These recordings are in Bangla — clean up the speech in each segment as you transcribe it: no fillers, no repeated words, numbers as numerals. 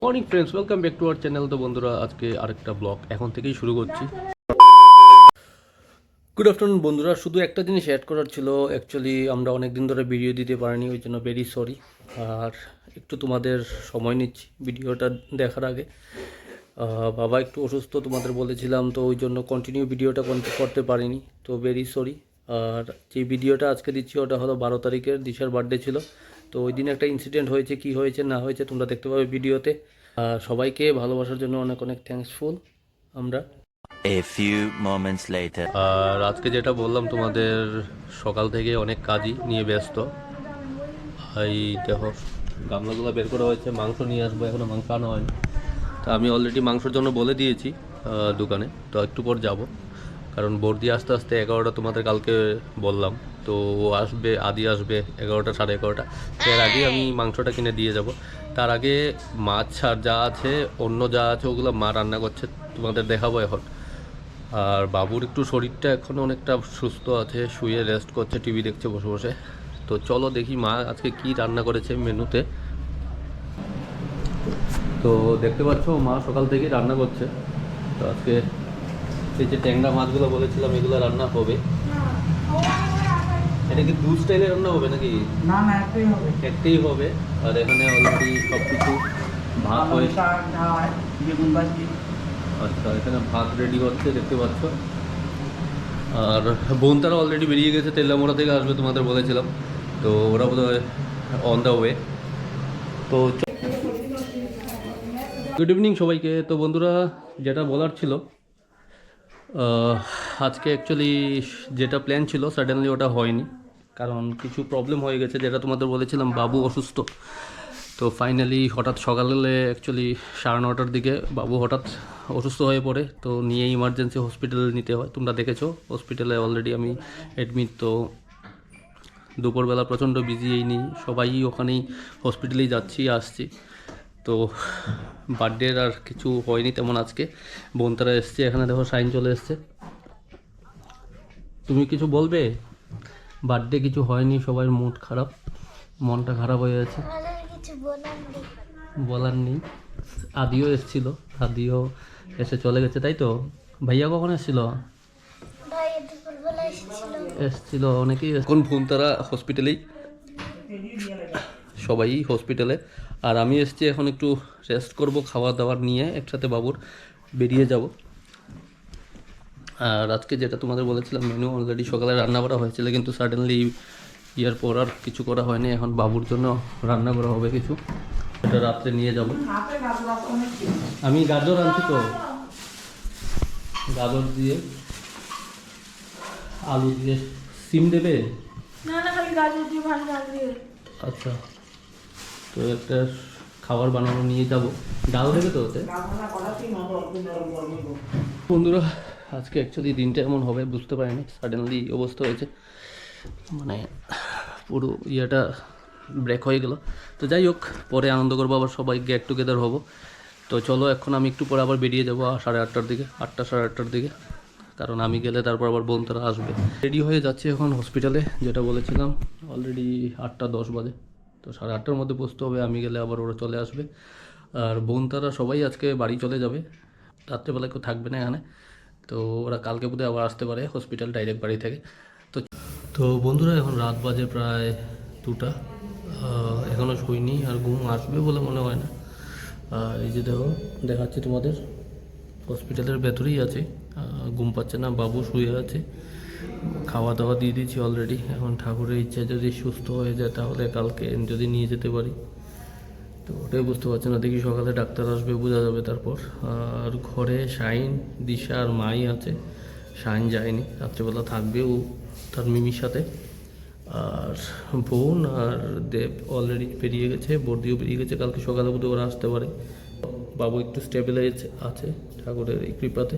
Morning friends, welcome back to our channel. তো বন্ধুরা, আজকে আরেকটা ব্লগ এখন থেকেই শুরু করছি। গুড আফটারনুন বন্ধুরা। শুধু একটা জিনিস অ্যাড করার ছিল। অ্যাকচুয়ালি আমরা অনেক দিন ধরে ভিডিও দিতে পারিনি, ওই জন্য ভেরি সরি। আর একটু তোমাদের সময় নিচ্ছি ভিডিওটা দেখার আগে। বাবা একটু অসুস্থ তোমাদের বলেছিলাম, তো ওই জন্য কন্টিনিউ ভিডিওটা করতে পারিনি, তো ভেরি সরি। আর যে ভিডিওটা আজকে দিচ্ছি ওটা হলো 12 তারিখের, দিশার বার্থডে ছিল। তো ওই দিন একটা ইনসিডেন্ট হয়েছে, কি হয়েছে না হয়েছে তোমরা দেখতে পাবে ভিডিওতে। সবাইকে ভালোবাসার জন্য অনেক অনেক থ্যাঙ্কসফুল আমরা। A few moments later. আর আজকে যেটা বললাম তোমাদের, সকাল থেকে অনেক কাজই নিয়ে ব্যস্ত। এই দেখো, গামলাগুলো বের করা হয়েছে, মাংস নিয়ে আসবো, এখনও মাংস আনা হয়নি। তা আমি অলরেডি মাংসের জন্য বলে দিয়েছি দোকানে, তো একটু পর যাব। কারণ বর্দি আস্তে আস্তে 11টা তোমাদের কালকে বললাম, তো ও আসবে, আদি আসবে 11টা সাড়ে 11টা। এর আগে আমি মাংসটা কিনে দিয়ে যাব। তার আগে মাছ আর যা আছে, অন্য যা আছে ওগুলো মা রান্না করছে, তোমাদের দেখাবো এখন। আর বাবুর একটু শরীরটা এখনও অনেকটা সুস্থ আছে, শুয়ে রেস্ট করছে, টিভি দেখছে বসে বসে। তো চলো দেখি মা আজকে কি রান্না করেছে মেনুতে। তো দেখতে পাচ্ছ মা সকাল থেকেই রান্না করছে। তো আজকে এই যে ট্যাংরা মাছগুলো বলেছিলাম, এগুলো রান্না হবে। এটা কি দু স্টাইলে রান্না হবে নাকি? না না, একটাই হবে। একটাই হবে। আর এখানে অলরেডি সব কিছু ভাত হয়ে, শাক, ডাল, বেগুন ভাজি। আচ্ছা এখানে ভাত রেডি হচ্ছে দেখতে পাচ্ছ। আর বোন তারা অলরেডি বেরিয়ে গেছে, তেলামোড়া থেকে আসবে তোমাদের বলেছিলাম। তো ওরা বোধহয় অন দ্য ওয়ে। তো গুড ইভিনিং সবাইকে। তো বন্ধুরা, যেটা বলার ছিল, আজকে অ্যাকচুয়ালি যেটা প্ল্যান ছিল সাডেনলি ওটা হয়নি। কারণ কিছু প্রবলেম হয়ে গেছে, যেটা তোমাদের বলেছিলাম, বাবু অসুস্থ। তো ফাইনালি হঠাৎ সকালে অ্যাকচুয়ালি 9:30টার দিকে বাবু হঠাৎ অসুস্থ হয়ে পড়ে, তো নিয়ে ইমার্জেন্সি হসপিটালে নিতে হয়। তোমরা দেখেছো হসপিটালে অলরেডি আমি অ্যাডমিট। তো দুপুরবেলা প্রচণ্ড বিজি, এই নিয়ে সবাই ওখানেই হসপিটালেই যাচ্ছি আসছি। তো বার্থডের আর কিছু হয়নি তেমন আজকে। বোন তারা এসছে, এখানে দেখো সাইন চলে এসছে। তুমি কিছু বলবে? বার্থডে কিছু হয়নি, সবার মুড খারাপ, মনটা খারাপ হয়ে আছে। কিছু বলার নেই। বলার নেই। আদিও এসছিল, আদিও এসে চলে গেছে, তাই তো? ভাইয়া কখন এসছিল? ভাই দুপুরবেলা এসেছিল। এসছিল অনেকেই। এখন বোন তারা হসপিটালেই, সবাই হসপিটালে। আর আমি এসছি এখন একটু রেস্ট করব, খাওয়া দাওয়ার নিয়ে একসাথে বাবুর বেরিয়ে যাব। আর আজকে যেটা তোমাদের বলেছিলাম, মেনু অলরেডি সকালে রান্না করা হয়েছিল, কিন্তু সাডেনলি ইয়ার পর আর কিছু করা হয়নি। এখন বাবুর জন্য রান্না করা হবে কিছু, এটা রাত্রে নিয়ে যাব। আমি গাজর আনছি, তো গাজর দিয়ে আলু দিয়ে। সিম দেবে? না না, খালি গাজর দিয়ে ভাত ডাল দিয়ে। আচ্ছা, তো একটা খাবার বানানো নিয়ে যাব। ডাল দেবে তো ওতে? বন্ধুরা, আজকে অ্যাকচুয়ালি দিনটা এমন হবে বুঝতে পারিনি, সাডেনলি অবস্থা হয়েছে, মানে পুরো ইয়েটা ব্রেক হয়ে গেল। তো যাই হোক, পরে আনন্দ করবো, আবার সবাই গেট টুগেদার হবো। তো চলো এখন আমি একটু পরে আবার বেরিয়ে যাবো 8:30টার দিকে, 8টা 8:30টার দিকে। কারণ আমি গেলে তারপর আবার বোন তারা আসবে। রেডি হয়ে যাচ্ছে এখন হসপিটালে, যেটা বলেছিলাম। অলরেডি 8টা 10 বাজে, তো 8:30টার মধ্যে পৌঁছতে হবে। আমি গেলে আবার ওরা চলে আসবে। আর বোন তারা সবাই আজকে বাড়ি চলে যাবে, রাত্রেবেলা কেউ থাকবে না এখানে। তো ওরা কালকে বোধহয় আবার আসতে পারে হসপিটাল ডাইরেক্ট বাড়ি থেকে। তো তো বন্ধুরা, এখন রাত বাজে প্রায় 2টা। এখনও শুইনি, আর ঘুম আসবে বলে মনে হয় না। এই যে দেখো, দেখাচ্ছি তোমাদের, হসপিটালের ভেতরেই আছে। ঘুম পাচ্ছে না, বাবু শুয়ে আছে। খাওয়া দাওয়া দিয়ে দিয়েছি অলরেডি। এখন ঠাকুরের ইচ্ছা, যদি সুস্থ হয়ে যায় তাহলে কালকে যদি নিয়ে যেতে পারি। তো ওটাই বুঝতে পারছি না, দেখি সকালে ডাক্তার আসবে, বোঝা যাবে তারপর। আর ঘরে শাইন, দিশা আর মাই আছে। শাইন যায়নি, রাত্রেবেলা থাকবে ও তার মিমির সাথে। আর বোন আর দেব অলরেডি বেরিয়ে গেছে, বর্দিও বেরিয়ে গেছে। কালকে সকালে বোধহয় ওরা আসতে পারে। বাবু একটু স্টেবিলাইজ আছে ঠাকুরের এই কৃপাতে।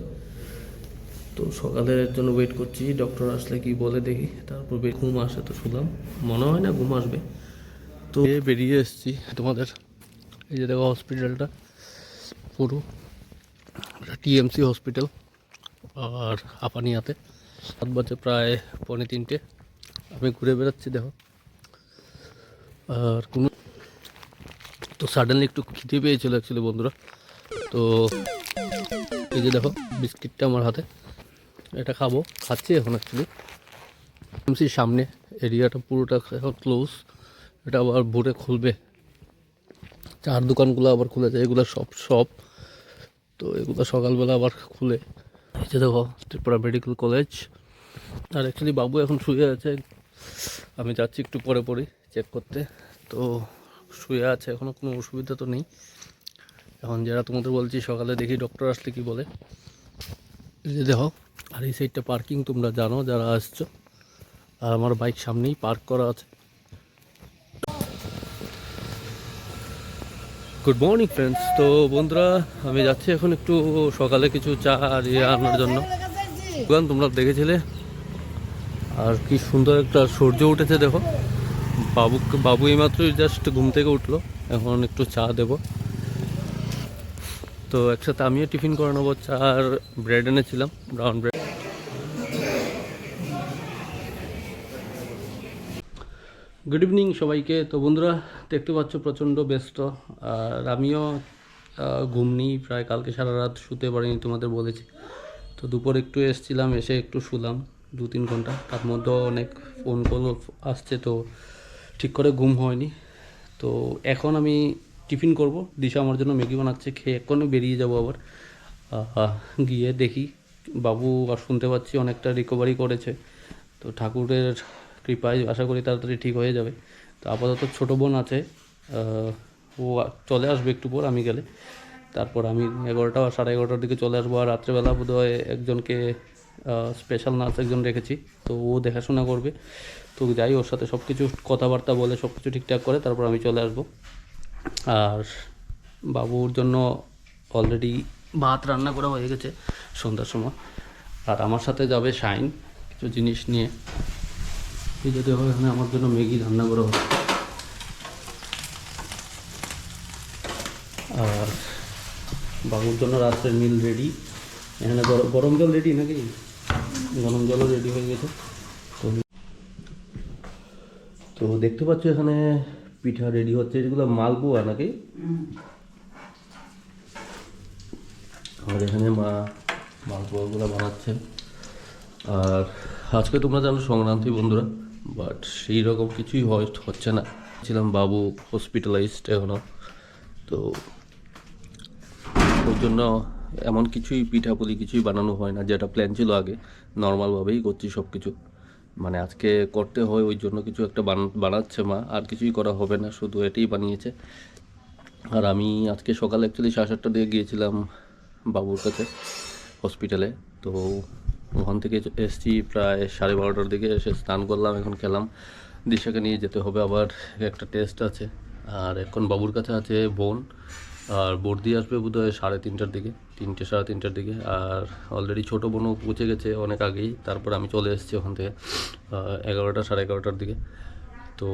তো সকালের জন্য ওয়েট করছি, ডক্টর আসলে কি বলে দেখি, তারপর ঘুম আসে তো শুনলাম, মনে হয় না ঘুম আসবে। তো বেরিয়ে এসেছি তোমাদের, এই যে দেখো হসপিটালটা পুরো, টিএমসি হসপিটাল। আর আপানিয়াতে 7 বাজে, প্রায় 2:45। আমি ঘুরে বেড়াচ্ছি দেখো। আর কোনো, তো তো সাডেনলি একটু খিদে পেয়েছিল অ্যাকচুয়ালি বন্ধুরা। তো এই যে দেখো বিস্কিটটা আমার হাতে, এটা খাবো, খাচ্ছি এখন অ্যাকচুয়ালি। এমসির সামনে এরিয়াটা পুরোটা এখন ক্লোজ, এটা আবার ভোরে খুলবে। চার দোকানগুলো আবার খুলে যায়, এগুলো সব তো এগুলো সকালবেলা আবার খুলে। এই যে দেখো ত্রিপুরা মেডিকেল কলেজ। আর অ্যাকচুয়ালি বাবু এখন শুয়ে আছে, আমি যাচ্ছি একটু পরে চেক করতে। তো শুয়ে আছে, এখনও কোনো অসুবিধা তো নেই। এখন যারা তোমাদের বলছি সকালে দেখি ডক্টর আসলে কি বলে। এই যে দেখো, আর এই সাইডটা পার্কিং তোমরা জানো যারা আসছো। আর আমার বাইক সামনেই পার্ক করা আছে। Good morning friends. তো বন্ধুরা আমি যাচ্ছি এখন একটু সকালে কিছু চা আর আনার জন্য। তোমরা দেখেছিলে, আর কি সুন্দর একটা সূর্য উঠেছে দেখো। বাবু এইমাত্রই জাস্ট ঘুম থেকে উঠলো, এখন একটু চা দেব। তো একসাথে আমিও টিফিন করে নেবো। চা আর ব্রেড এনেছিলাম, ব্রাউন ব্রেড। গুড ইভিনিং সবাইকে। তো বন্ধুরা দেখতে পাচ্ছ প্রচণ্ড ব্যস্ত, আর আমিও ঘুম নেই প্রায়, কালকে সারা রাত শুতে পারিনি তোমাদের বলেছি। তো দুপুর একটু এসেছিলাম, এসে একটু শুলাম 2-3 ঘন্টা, তার মধ্যেও অনেক ফোন কল আসছে, তো ঠিক করে ঘুম হয়নি। তো এখন আমি টিফিন করব, দিশা আমার জন্য ম্যাগি বানাচ্ছে, খেয়ে এক্ষণে বেরিয়ে যাব আবার। গিয়ে দেখি বাবু, আর শুনতে পাচ্ছি অনেকটা রিকভারি করেছে, তো ঠাকুরের কৃপায় আশা করি তাড়াতাড়ি ঠিক হয়ে যাবে। তো আপাতত ছোটো বোন আছে, ও চলে আসবে একটু পর আমি গেলে। তারপর আমি 11টা বা 11:30টার দিকে চলে আসবো। আর রাত্রেবেলা বোধহয় একজনকে স্পেশাল নার্স একজন রেখেছি, তো ও দেখাশোনা করবে। তো যাই, ওর সাথে সব কিছু কথাবার্তা বলে সব কিছু ঠিকঠাক করে তারপর আমি চলে আসবো। আর বাবুর জন্য অলরেডি ভাত রান্না করা হয়ে গেছে সন্ধ্যার সময়। আর আমার সাথে যাবে শাইন কিছু জিনিস নিয়ে। এই যদি হবে, এখানে আমার জন্য ম্যাগি রান্না করা হবে। আর বাবুর জন্য রাত্রের মিল রেডি। এখানে গরম জল রেডি নাকি? গরম জলও রেডি হয়ে গেছে। তো দেখতে পাচ্ছ এখানে পিঠা রেডি হচ্ছে, এগুলো মালপোয়া নাকি? আর এখানে মা মালপোয়াগুলো বানাচ্ছে। আর আজকে তোমরা জানো সংক্রান্তি বন্ধুরা, বাট সেই রকম কিছুই হচ্ছে না। ছিলাম বাবু হসপিটালাইজড এখনও, তো ওই জন্য এমন কিছুই পিঠাপুলি কিছুই বানানো হয় না, যেটা প্ল্যান ছিল আগে। নর্মালভাবেই করছি সব কিছু, মানে আজকে করতে হয় ওই জন্য কিছু একটা বানাচ্ছে মা, আর কিছুই করা হবে না, শুধু এটাই বানিয়েছে। আর আমি আজকে সকালে অ্যাকচুয়ালি 7:30টার দিকে গিয়েছিলাম বাবুর কাছে হসপিটালে। তো ওখান থেকে এসেছি প্রায় 12:30টার দিকে, এসে স্নান করলাম, এখন খেলাম। দিশাকে নিয়ে যেতে হবে, আবার একটা টেস্ট আছে। আর এখন বাবুর কাছে আছে বোন, আর বর্দি আসবে বোধহয় 3:30টার দিকে, 3টে 3:30টার দিকে। আর অলরেডি ছোটো বোনও পৌঁছে গেছে অনেক আগেই, তারপর আমি চলে এসেছি ওখান থেকে 11টা 11:30টার দিকে। তো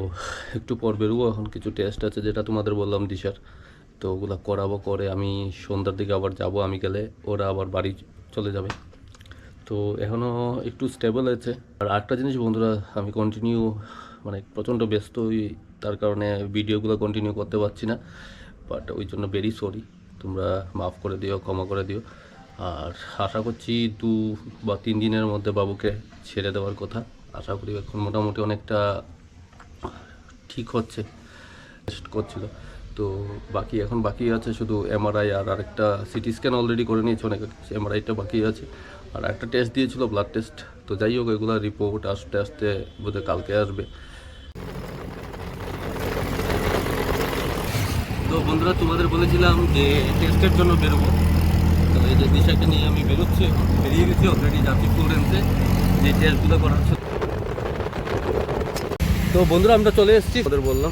একটু পর বেরোবো, এখন কিছু টেস্ট আছে যেটা তোমাদের বললাম দিশার, তো ওগুলো করাবো। করে আমি সন্ধ্যার দিকে আবার যাব, আমি গেলে ওরা আবার বাড়ি চলে যাবে। তো এখনও একটু স্টেবল আছে। আর আরেকটা জিনিস বন্ধুরা, আমি কন্টিনিউ মানে প্রচণ্ড ব্যস্ত, তার কারণে ভিডিওগুলো কন্টিনিউ করতে পারছি না, বাট ওই জন্য ভেরি সরি, তোমরা মাফ করে দিও, ক্ষমা করে দিও। আর আশা করছি 2 বা 3 দিনের মধ্যে বাবুকে ছেড়ে দেওয়ার কথা। আশা করি এখন মোটামুটি অনেকটা ঠিক হচ্ছে, টেস্ট করছিল। তো এখন বাকি আছে শুধু এমআরআই, আর আরেকটা সিটি স্ক্যান অলরেডি করে নিয়েছে অনেক, এমআরআইটা বাকি আছে। আর একটা টেস্ট দিয়েছিল, ব্লাড টেস্ট। তো যাই হোক, এগুলো রিপোর্ট আস্তে আস্তে বোধহয় কালকে আসবে। তো বন্ধুরা তোমাদের বলেছিলাম যে টেস্টের জন্য বেরোবো, তো এই যে দিশাকে নিয়ে আমি বেরিয়ে গেছি অলরেডি, যাচ্ছি ফ্লোরেন্সে যে টেস্টগুলো করা হচ্ছে। তো বন্ধুরা আমরা চলে এসেছি, ওদের বললাম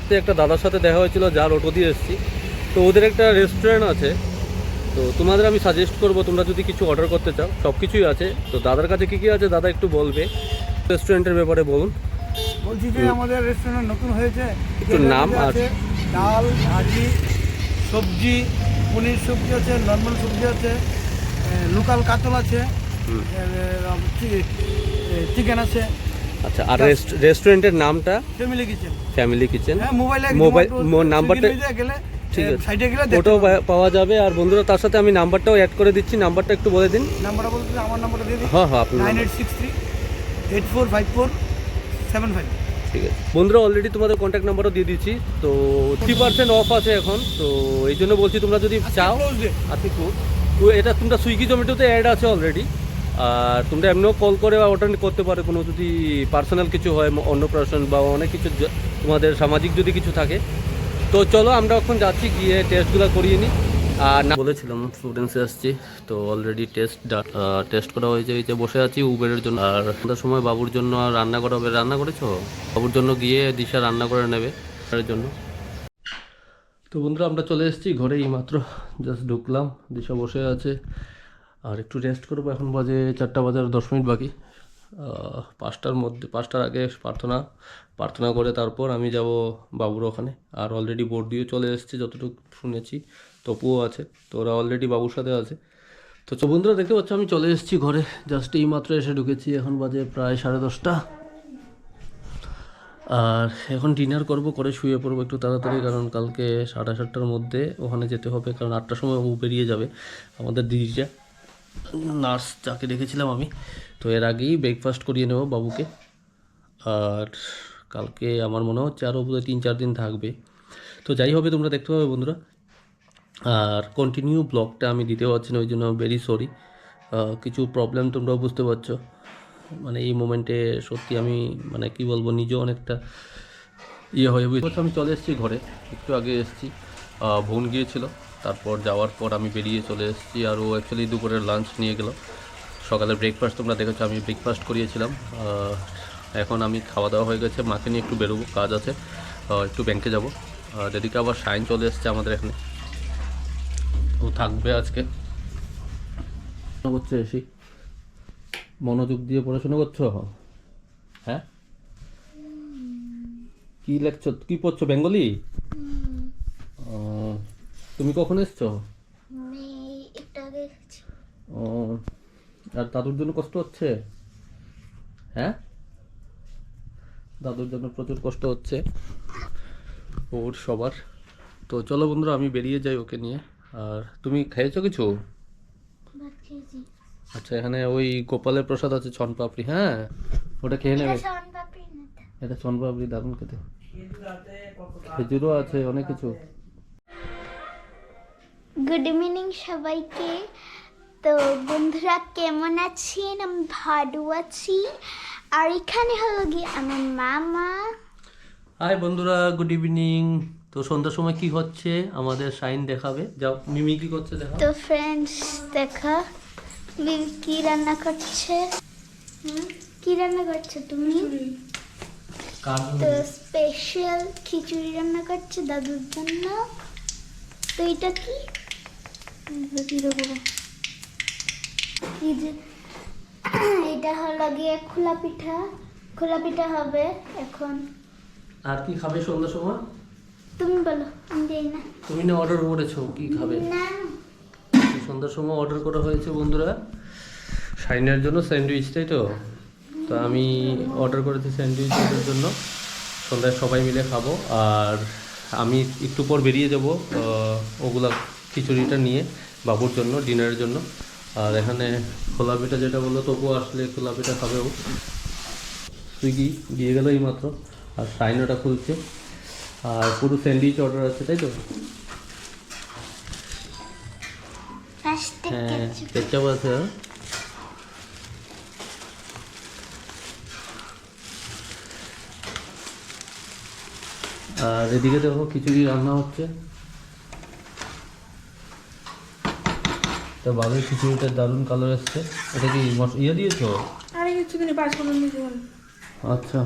তো একটা দাদার সাথে দেখা হয়েছিল, যার অটো দিয়ে এসেছি। তো ওদের একটা রেস্টুরেন্ট আছে, তো তোমাদের আমি সাজেস্ট করবো তোমরা যদি কিছু অর্ডার করতে চাও, সব কিছুই আছে। তো দাদার কাছে কী কী আছে দাদা একটু বলবে, রেস্টুরেন্টের ব্যাপারে বলুন। বলছি যে আমাদের রেস্টুরেন্ট নতুন হয়েছে, একটু নাম আর আছে ডাল, ভাজি, সবজি, পনির সবজি আছে, নর্মাল সবজি আছে, লোকাল কাতল আছে, চিকেন আছে, আচ্ছা, আর রেস্টুরেন্টের নামটা ফ্যামিলি কিচেন। Family kitchen. হ্যাঁ, মোবাইলে নাম্বারটা গেলে ঠিক আছে, সাইডে গেলে দেখতে ওটাও পাবেন। পাওয়া যাবে। আর বন্ধুরা তার সাথে আমি নাম্বারটাও অ্যাড করে দিচ্ছি, নাম্বারটা একটু বলে দিন। নাম্বারটা বলতে আমার নাম্বারটা দিয়ে দিন। হ্যাঁ হ্যাঁ, আপনার 9863845475। ঠিক আছে বন্ধুরা, অলরেডি তোমাদের কন্ট্যাক্ট নাম্বারও দিয়ে দিচ্ছি। তো 30% অফ আছে এখন, তো এই জন্য বলছি তোমরা যদি চাও আজকে তো এটা তোমরা সুইগি জোম্যাটোতে অ্যাড আছে অলরেডি। আর তোমরা এমনিও কল করে বা অর্ডার করতে পারো, কোনো যদি পার্সোনাল কিছু হয়, অন্নপ্রাশন বা অনেক কিছু তোমাদের সামাজিক যদি কিছু থাকে। তো চলো আমরা এখন যাচ্ছি, গিয়ে টেস্টগুলো করিয়ে নিই। আর না বলেছিলাম স্টুডেন্টসে আসছি, তো অলরেডি টেস্ট করা হয়েছে। এই যে বসে আছি উবেরের জন্য। আর সন্ধ্যার সময় বাবুর জন্য রান্না করা হবে। রান্না করেছো? বাবুর জন্য গিয়ে দিশা রান্না করে নেবে তার জন্য। তো বন্ধুরা আমরা চলে এসেছি ঘরে, এই মাত্র জাস্ট ঢুকলাম। দিশা বসে আছে আর একটু রেস্ট করবো। এখন বাজে 4টা বাজার 10 মিনিট বাকি। 5টার আগে প্রার্থনা করে তারপর আমি যাব বাবুর ওখানে। আর অলরেডি বোর্ড দিয়ে চলে এসেছে যতটুকু শুনেছি। তপুও আছে, তো ওরা অলরেডি বাবুর সাথে আছে। তো বন্ধুরা দেখতে পাচ্ছ আমি চলে এসেছি ঘরে, জাস্ট এই মাত্র এসে ঢুকেছি। এখন বাজে প্রায় 10:30। আর এখন ডিনার করে শুয়ে পড়বো একটু তাড়াতাড়ি, কারণ কালকে 7:30টার মধ্যে ওখানে যেতে হবে। কারণ 8টার সময় ও বেরিয়ে যাবে, আমাদের দিদিটা নার্স যাকে রেখেছিলাম আমি। তো এর আগেই ব্রেকফাস্ট করিয়ে নেব বাবুকে। আর কালকে আমার মনে হচ্ছে আরও বোধহয় 3-4 দিন থাকবে। তো যাই হবে তোমরা দেখতে পাবে বন্ধুরা। আর কন্টিনিউ ব্লগটা আমি দিতে পারছি না, ওই জন্য ভেরি সরি। কিছু প্রবলেম তোমরাও বুঝতে পারছো। মানে এই মোমেন্টে সত্যি আমি মানে কি বলবো, নিজেও অনেকটা হয়ে বুঝতে। আমি চলে এসেছি ঘরে, একটু আগে এসেছি। বোন গিয়েছিল, তারপর যাওয়ার পর আমি বেরিয়ে চলে এসেছি। আর ও অ্যাকচুয়ালি দুপুরের লাঞ্চ নিয়ে গেল। সকালের ব্রেকফাস্ট তোমরা দেখেছো, আমি ব্রেকফাস্ট করিয়েছিলাম। এখন আমি খাওয়া দাওয়া হয়ে গেছে, মাকে নিয়ে একটু বেরোবো, কাজ আছে, একটু ব্যাংকে যাব। আর এদিকে আবার শাইন চলে এসেছে আমাদের এখানে, ও থাকবে আজকে। করছে এসি, মনোযোগ দিয়ে পড়াশোনা করছো? হ্যাঁ, কি লেখছো, কি পড়ছো? বেঙ্গলি? তুমি কখন এসছো? আমি একটু আগে এসেছি। ও, আর দাদুর জন্য কষ্ট হচ্ছে? হ্যাঁ, দাদুর জন্য প্রচুর কষ্ট হচ্ছে ওর সবার। তো চলো বন্ধুরা আমি বেরিয়ে যাই ওকে নিয়ে। আর তুমি খেয়েছো কিছু? ভাত খেয়েছি। আচ্ছা, এখানে ওই গোপালের প্রসাদ আছে, ছনপাপড়ি। হ্যাঁ, ওটা খেয়ে নেবে। এটা শোনপাপড়ি না তো। এটা ছনপাপড়ি, দারুণ খেতে। খেজুরও আছে, অনেক কিছু। গুড ইভিনিং সবাইকে। তো বন্ধুরা কেমন আছেন? আমি ভালো আছি। আর এখানে হলো গিয়ে আমার মামা। হাই বন্ধুরা, গুড ইভিনিং। তো সন্ধ্যার সময় কি হচ্ছে আমাদের শাইন দেখাবে। যাও, মিমি কি করছে দেখা। তো ফ্রেন্ডস দেখা বিবি কি রান্না করছে। কি রান্না করছো তুমি? তো স্পেশাল খিচুড়ি রান্না করছে দাদুর জন্য। তো এটা কি কি যে এটা হলো গিয়ে খোলা পিঠা হবে এখন। আর কি খাবে সন্ধ্যার সময়? তুমি বলো, আমি জানি না। তুমি না অর্ডার করেছো, কি খাবে? না সন্ধ্যার সময় অর্ডার করা হয়েছে বন্ধুরা শাইনের জন্য স্যান্ডউইচ, তাই তো? তো আমি অর্ডার করেছি স্যান্ডউইচ ওদের জন্য, সন্ধ্যায় সবাই মিলে খাবো। আর আমি একটু পর বেরিয়ে যাব ওগুলা খিচুড়িটা নিয়ে বাবুর জন্য ডিনারের জন্য। আর এখানে খোলা পিঠা যেটা বললো, তবু আসলে খোলা পিঠা খাবেও। সুইগি দিয়ে গেল এই মাত্র। আর শাইন ওটা খুলছে। আর পুরো স্যান্ডউইচ অর্ডার আছে, তাই তো? হ্যাঁ, কেচাপ আছে। আর এদিকে দেখো খিচুড়ি রান্না হচ্ছে। তো বাবুর খিচুড়িটা দারুণ কালার এসছে। এটা কি দিয়েছো? আরে কিছু কিনে পাঁচ করে নিতে হবে। আচ্ছা,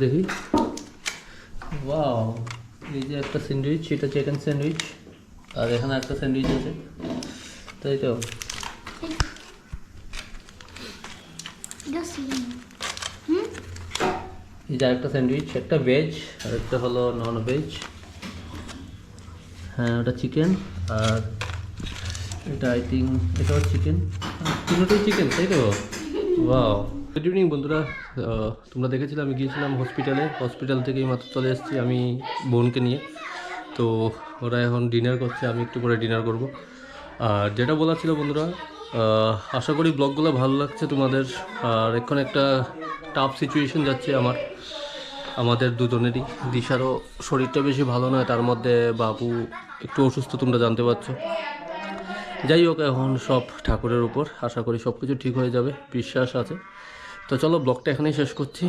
দেখি। ওয়াও, এই যে একটা স্যান্ডউইচ, এটা চিকেন স্যান্ডউইচ। আর এখানে একটা স্যান্ডউইচ আছে, তাই তো? এই যে একটা স্যান্ডউইচ, একটা ভেজ আর একটা হলো নন ভেজ। হ্যাঁ, ওটা চিকেন। আর এটা আই থিঙ্ক এটাও চিকেন। তিনটাই চিকেন, তাই তো? ওয়াও, গুড ইভিনিং বন্ধুরা, তোমরা দেখেছিলে আমি গিয়েছিলাম হসপিটাল থেকেই মাত্র চলে এসেছি আমি বোনকে নিয়ে। তো ওরা এখন ডিনার করছে, আমি একটু করে ডিনার করব। আর যেটা বলার ছিল বন্ধুরা, আশা করি ব্লগগুলো ভালো লাগছে তোমাদের। আর এখন একটা টাফ সিচুয়েশন যাচ্ছে আমাদের দুজনেরই। দিশারও শরীরটা বেশি ভালো নয়, তার মধ্যে বাবু একটু অসুস্থ, তোমরা জানতে পারছো। যাই হোক, এখন সব ঠাকুরের উপর, আশা করি সব কিছু ঠিক হয়ে যাবে, বিশ্বাস আছে। তো চলো ব্লগটা এখানেই শেষ করছি।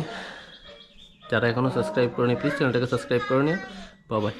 যারা এখনও সাবস্ক্রাইব করেনি প্লিজ চ্যানেলটাকে সাবস্ক্রাইব করে নিও। Bye bye.